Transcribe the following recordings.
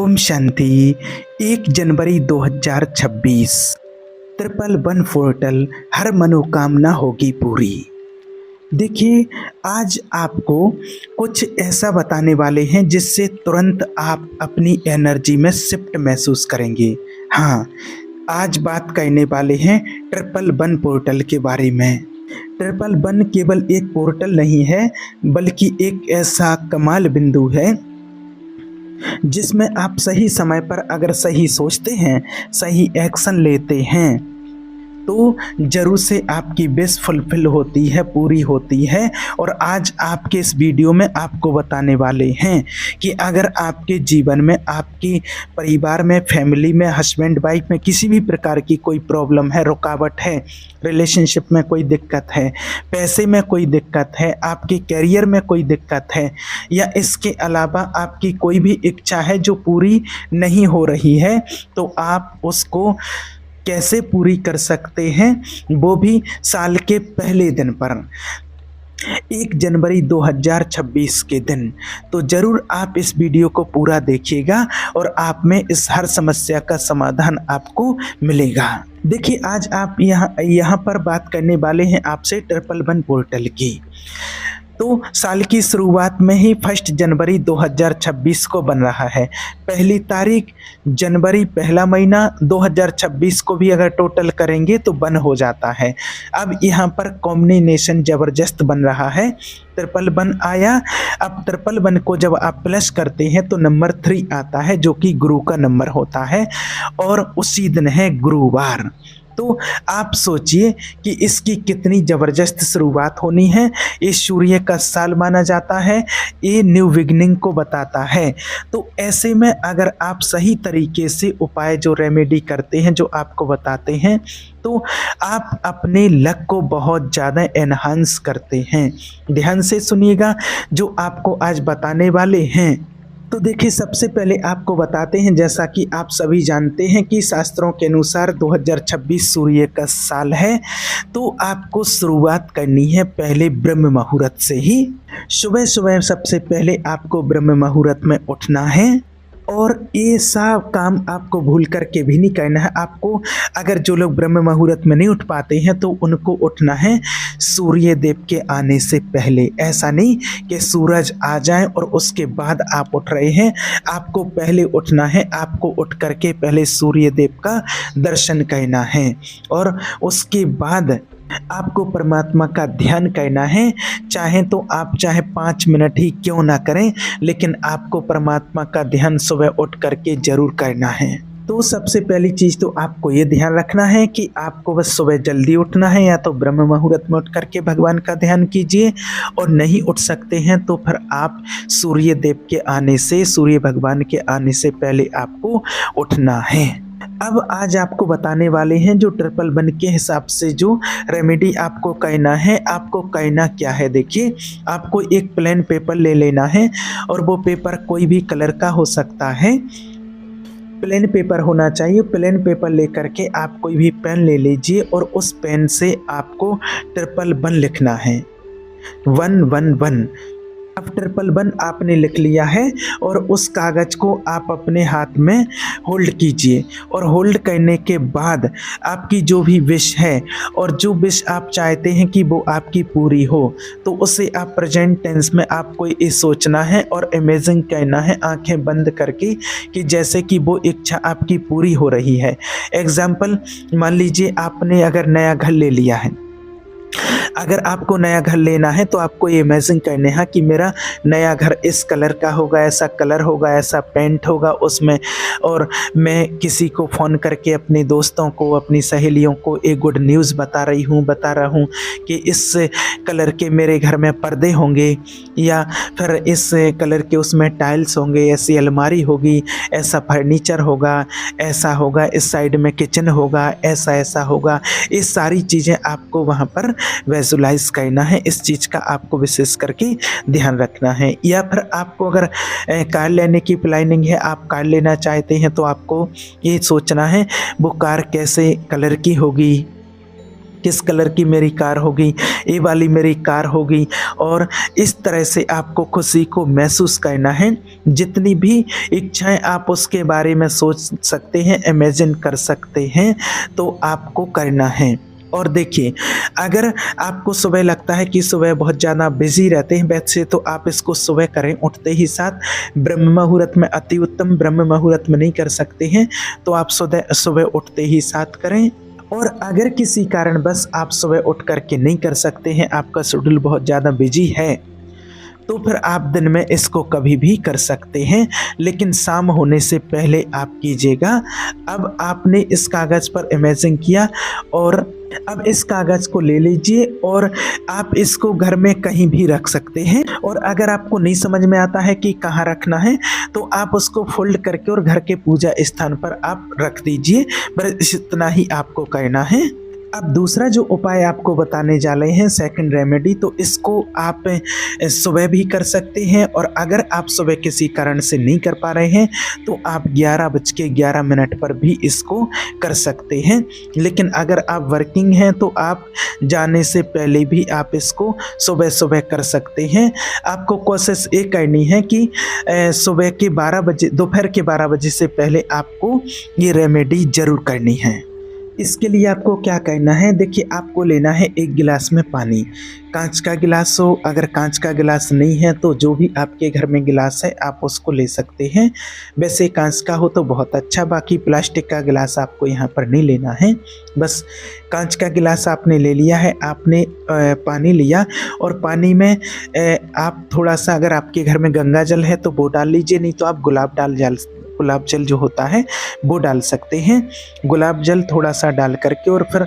ओम शांति। 1 जनवरी 2026 triple one portal, हर मनोकामना होगी पूरी। देखिए, आज आपको कुछ ऐसा बताने वाले हैं जिससे तुरंत आप अपनी एनर्जी में शिफ्ट महसूस करेंगे। हाँ, आज बात करने वाले हैं ट्रिपल वन पोर्टल के बारे में। ट्रिपल वन केवल एक पोर्टल नहीं है, बल्कि एक ऐसा कमाल बिंदु है जिसमें आप सही समय पर अगर सही सोचते हैं, सही एक्शन लेते हैं, तो जरूर से आपकी विश फुलफिल होती है, पूरी होती है। और आज आपके इस वीडियो में आपको बताने वाले हैं कि अगर आपके जीवन में, आपके परिवार में, फैमिली में, हस्बैंड वाइफ में किसी भी प्रकार की कोई प्रॉब्लम है, रुकावट है, रिलेशनशिप में कोई दिक्कत है, पैसे में कोई दिक्कत है, आपके करियर में कोई दिक्कत है, या इसके अलावा आपकी कोई भी इच्छा है जो पूरी नहीं हो रही है, तो आप उसको कैसे पूरी कर सकते हैं, वो भी साल के पहले दिन पर 1 जनवरी 2026 के दिन। तो ज़रूर आप इस वीडियो को पूरा देखिएगा और आप में इस हर समस्या का समाधान आपको मिलेगा। देखिए, आज आप यहाँ पर बात करने वाले हैं आपसे ट्रिपल वन पोर्टल की। तो साल की शुरुआत में ही 1 जनवरी 2026 को बन रहा है। पहली तारीख जनवरी, पहला महीना 2026 को भी अगर टोटल करेंगे तो बन हो जाता है। अब यहाँ पर कॉम्बिनेशन ज़बरदस्त बन रहा है। ट्रिपल वन आया। अब ट्रिपल वन को जब आप प्लस करते हैं तो नंबर 3 आता है, जो कि गुरु का नंबर होता है, और उसी दिन है गुरुवार। तो आप सोचिए कि इसकी कितनी ज़बरदस्त शुरुआत होनी है। ये सूर्य का साल माना जाता है, ये न्यू बिगिनिंग को बताता है। तो ऐसे में अगर आप सही तरीके से उपाय जो रेमेडी करते हैं, जो आपको बताते हैं, तो आप अपने लक को बहुत ज़्यादा एनहांस करते हैं। ध्यान से सुनिएगा जो आपको आज बताने वाले हैं। तो देखिए, सबसे पहले आपको बताते हैं, जैसा कि आप सभी जानते हैं कि शास्त्रों के अनुसार 2026 सूर्य का साल है। तो आपको शुरुआत करनी है पहले ब्रह्म मुहूर्त से ही। सुबह सुबह सबसे पहले आपको ब्रह्म मुहूर्त में उठना है, और ये सब काम आपको भूल करके भी नहीं करना है। आपको, अगर जो लोग ब्रह्म मुहूर्त में नहीं उठ पाते हैं, तो उनको उठना है सूर्य देव के आने से पहले। ऐसा नहीं कि सूरज आ जाए और उसके बाद आप उठ रहे हैं। आपको पहले उठना है। आपको उठ करके पहले सूर्य देव का दर्शन करना है, और उसके बाद आपको परमात्मा का ध्यान करना है। चाहे तो आप 5 मिनट ही क्यों ना करें, लेकिन आपको परमात्मा का ध्यान सुबह उठ करके जरूर करना है। तो सबसे पहली चीज़ तो आपको ये ध्यान रखना है कि आपको बस सुबह जल्दी उठना है, या तो ब्रह्म मुहूर्त में उठ करके भगवान का ध्यान कीजिए, और नहीं उठ सकते हैं तो फिर आप सूर्य देव के आने से, सूर्य भगवान के आने से पहले आपको उठना है। अब आज आपको बताने वाले हैं जो ट्रिपल वन के हिसाब से जो रेमेडी आपको करना है। आपको करना क्या है, देखिए, आपको एक प्लेन पेपर ले लेना है, और वो पेपर कोई भी कलर का हो सकता है, प्लेन पेपर होना चाहिए। प्लेन पेपर लेकर के आप कोई भी पेन ले लीजिए, और उस पेन से आपको ट्रिपल वन लिखना है, 111। अब ट्रिपल वन आपने लिख लिया है, और उस कागज़ को आप अपने हाथ में होल्ड कीजिए, और होल्ड करने के बाद आपकी जो भी विश है, और जो विश आप चाहते हैं कि वो आपकी पूरी हो, तो उसे आप प्रेजेंट टेंस में आपको ये सोचना है और इमेजिन करना है, आंखें बंद करके, कि जैसे कि वो इच्छा आपकी पूरी हो रही है। एग्जाम्पल, मान लीजिए आपने अगर नया घर ले लिया है। अगर आपको नया घर लेना है तो आपको ये इमेजिन करने हैं कि मेरा नया घर इस कलर का होगा, ऐसा कलर होगा, ऐसा पेंट होगा उसमें, और मैं किसी को फ़ोन करके अपने दोस्तों को, अपनी सहेलियों को एक गुड न्यूज़ बता रहा हूँ कि इस कलर के मेरे घर में पर्दे होंगे, या फिर इस कलर के उसमें टाइल्स होंगे, ऐसी अलमारी होगी, ऐसा फर्नीचर होगा, ऐसा होगा, इस साइड में किचन होगा, ऐसा ऐसा होगा। ये सारी चीज़ें आपको वहाँ पर विजुलाइज करना है। इस चीज़ का आपको विशेष करके ध्यान रखना है। या फिर आपको अगर कार लेने की प्लानिंग है, आप कार लेना चाहते हैं, तो आपको ये सोचना है वो कार कैसे कलर की होगी, किस कलर की मेरी कार होगी, ये वाली मेरी कार होगी। और इस तरह से आपको खुशी को महसूस करना है। जितनी भी इच्छाएं आप उसके बारे में सोच सकते हैं, इमेजिन कर सकते हैं, तो आपको करना है। और देखिए, अगर आपको सुबह लगता है कि सुबह बहुत ज़्यादा बिजी रहते हैं, वैसे तो आप इसको सुबह करें उठते ही साथ। ब्रह्म मुहूर्त में अति उत्तम, ब्रह्म मुहूर्त में नहीं कर सकते हैं तो आप सुबह उठते ही साथ करें। और अगर किसी कारणवश आप सुबह उठ करके नहीं कर सकते हैं, आपका शेड्यूल बहुत ज़्यादा बिजी है, तो फिर आप दिन में इसको कभी भी कर सकते हैं, लेकिन शाम होने से पहले आप कीजिएगा। अब आपने इस कागज़ पर इमेजिन किया और अब इस कागज़ को ले लीजिए और आप इसको घर में कहीं भी रख सकते हैं। और अगर आपको नहीं समझ में आता है कि कहाँ रखना है, तो आप उसको फोल्ड करके और घर के पूजा स्थान पर आप रख दीजिए। बस इतना ही आपको करना है। अब दूसरा जो उपाय आपको बताने जा रहे हैं, सेकंड रेमेडी, तो इसको आप सुबह भी कर सकते हैं। और अगर आप सुबह किसी कारण से नहीं कर पा रहे हैं तो आप 11:11 पर भी इसको कर सकते हैं। लेकिन अगर आप वर्किंग हैं तो आप जाने से पहले भी आप इसको सुबह सुबह कर सकते हैं। आपको कोशिश ये करनी है कि सुबह के 12 बजे, दोपहर के 12 बजे से पहले आपको ये रेमेडी ज़रूर करनी है। इसके लिए आपको क्या करना है, देखिए, आपको लेना है एक गिलास में पानी। कांच का गिलास हो, अगर कांच का गिलास नहीं है तो जो भी आपके घर में गिलास है आप उसको ले सकते हैं। वैसे कांच का हो तो बहुत अच्छा, बाकी प्लास्टिक का गिलास आपको यहाँ पर नहीं लेना है। बस कांच का गिलास आपने ले लिया है, आपने पानी लिया और पानी में आप थोड़ा सा, अगर आपके घर में गंगा जल है तो वो डाल लीजिए, नहीं तो आप गुलाब जल जो होता है वो डाल सकते हैं। गुलाब जल थोड़ा सा डाल करके और फिर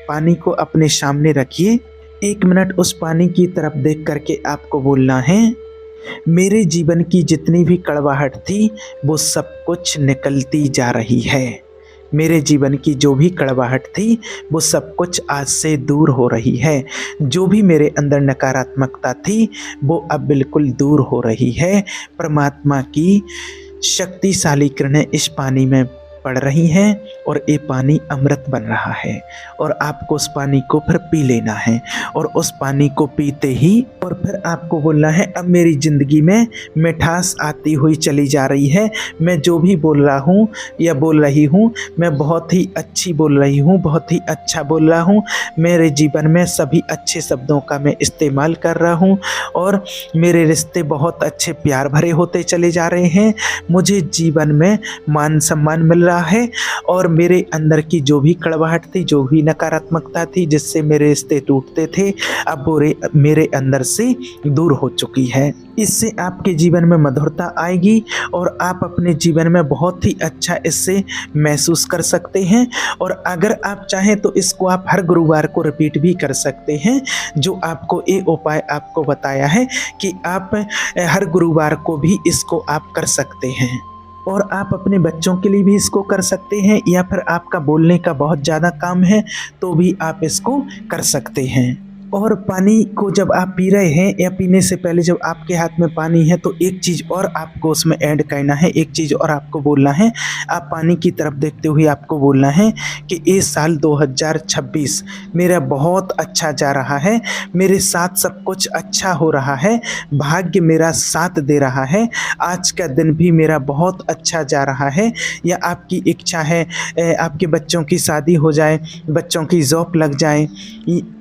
पानी को अपने सामने रखिए। 1 मिनट उस पानी की तरफ देख करके आपको बोलना है, मेरे जीवन की जितनी भी कड़वाहट थी वो सब कुछ निकलती जा रही है। मेरे जीवन की जो भी कड़वाहट थी वो सब कुछ आज से दूर हो रही है। जो भी मेरे अंदर नकारात्मकता थी वो अब बिल्कुल दूर हो रही है। परमात्मा की शक्तिशाली किरणें इस पानी में पड़ रही हैं और ये पानी अमृत बन रहा है। और आपको उस पानी को फिर पी लेना है। और उस पानी को पीते ही और फिर आपको बोलना है, अब मेरी ज़िंदगी में मिठास आती हुई चली जा रही है। मैं जो भी बोल रहा हूँ या बोल रही हूँ, मैं बहुत ही अच्छी बोल रही हूँ, बहुत ही अच्छा बोल रहा हूँ। मेरे जीवन में सभी अच्छे शब्दों का मैं इस्तेमाल कर रहा हूँ और मेरे रिश्ते बहुत अच्छे प्यार भरे होते चले जा रहे हैं। मुझे जीवन में मान सम्मान मिल रहा है और मेरे अंदर की जो भी कड़वाहट थी, जो भी नकारात्मकता थी जिससे मेरे रिश्ते टूटते थे, अब वो मेरे अंदर से दूर हो चुकी है। इससे आपके जीवन में मधुरता आएगी और आप अपने जीवन में बहुत ही अच्छा इससे महसूस कर सकते हैं। और अगर आप चाहें तो इसको आप हर गुरुवार को रिपीट भी कर सकते हैं। जो आपको ये उपाय आपको बताया है कि आप हर गुरुवार को भी इसको आप कर सकते हैं। और आप अपने बच्चों के लिए भी इसको कर सकते हैं, या फिर आपका बोलने का बहुत ज़्यादा काम है तो भी आप इसको कर सकते हैं। और पानी को जब आप पी रहे हैं या पीने से पहले जब आपके हाथ में पानी है तो एक चीज़ और आपको उसमें ऐड करना है, एक चीज़ और आपको बोलना है। आप पानी की तरफ देखते हुए आपको बोलना है कि ये साल 2026 मेरा बहुत अच्छा जा रहा है, मेरे साथ सब कुछ अच्छा हो रहा है, भाग्य मेरा साथ दे रहा है, आज का दिन भी मेरा बहुत अच्छा जा रहा है। या आपकी इच्छा है आपके बच्चों की शादी हो जाए, बच्चों की जॉब लग जाए,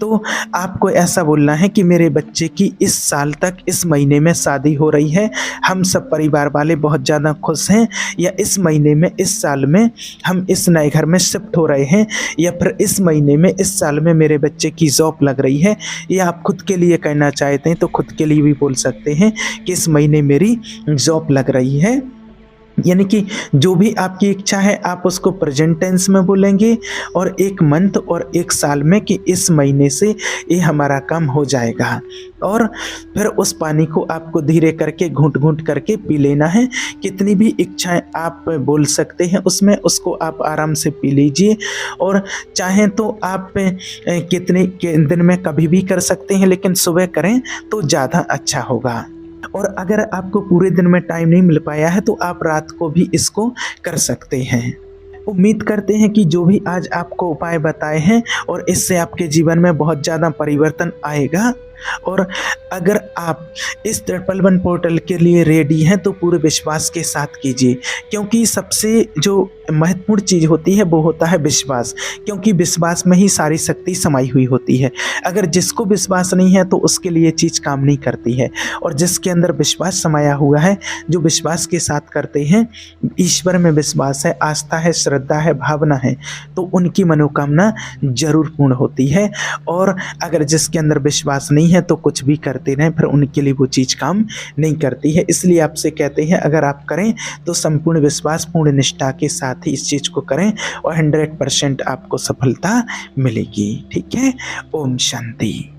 तो आपको ऐसा बोलना है कि मेरे बच्चे की इस साल तक, इस महीने में शादी हो रही है, हम सब परिवार वाले बहुत ज़्यादा खुश हैं। या इस महीने में, इस साल में हम इस नए घर में शिफ्ट हो रहे हैं, या फिर इस महीने में, इस साल में मेरे बच्चे की जॉब लग रही है। या आप खुद के लिए कहना चाहते हैं तो खुद के लिए भी बोल सकते हैं कि इस महीने मेरी जॉब लग रही है। यानी कि जो भी आपकी इच्छा है आप उसको प्रेजेंट टेंस में बोलेंगे और एक मंथ और एक साल में कि इस महीने से ये हमारा काम हो जाएगा। और फिर उस पानी को आपको धीरे करके घूंट घूंट करके पी लेना है। कितनी भी इच्छाएं आप बोल सकते हैं उसमें, उसको आप आराम से पी लीजिए। और चाहें तो आप कितने दिन में कभी भी कर सकते हैं, लेकिन सुबह करें तो ज़्यादा अच्छा होगा। और अगर आपको पूरे दिन में टाइम नहीं मिल पाया है तो आप रात को भी इसको कर सकते हैं। उम्मीद करते हैं कि जो भी आज आपको उपाय बताए हैं और इससे आपके जीवन में बहुत ज़्यादा परिवर्तन आएगा। और अगर आप इस ट्रिपल वन पोर्टल के लिए रेडी हैं तो पूरे विश्वास के साथ कीजिए, क्योंकि सबसे जो महत्वपूर्ण चीज़ होती है वो होता है विश्वास, क्योंकि विश्वास में ही सारी शक्ति समाई हुई होती है। अगर जिसको विश्वास नहीं है तो उसके लिए चीज़ काम नहीं करती है, और जिसके अंदर विश्वास समाया हुआ है, जो विश्वास के साथ करते हैं, ईश्वर में विश्वास है, आस्था है, श्रद्धा है, भावना है, तो उनकी मनोकामना जरूर पूर्ण होती है। और अगर जिसके अंदर विश्वास नहीं है तो कुछ भी करते रहें, फिर उनके लिए वो चीज़ काम नहीं करती है। इसलिए आपसे कहते हैं अगर आप करें तो संपूर्ण विश्वास, पूर्ण निष्ठा के साथ ही इस चीज़ को करें और 100% आपको सफलता मिलेगी। ठीक है। ओम शांति।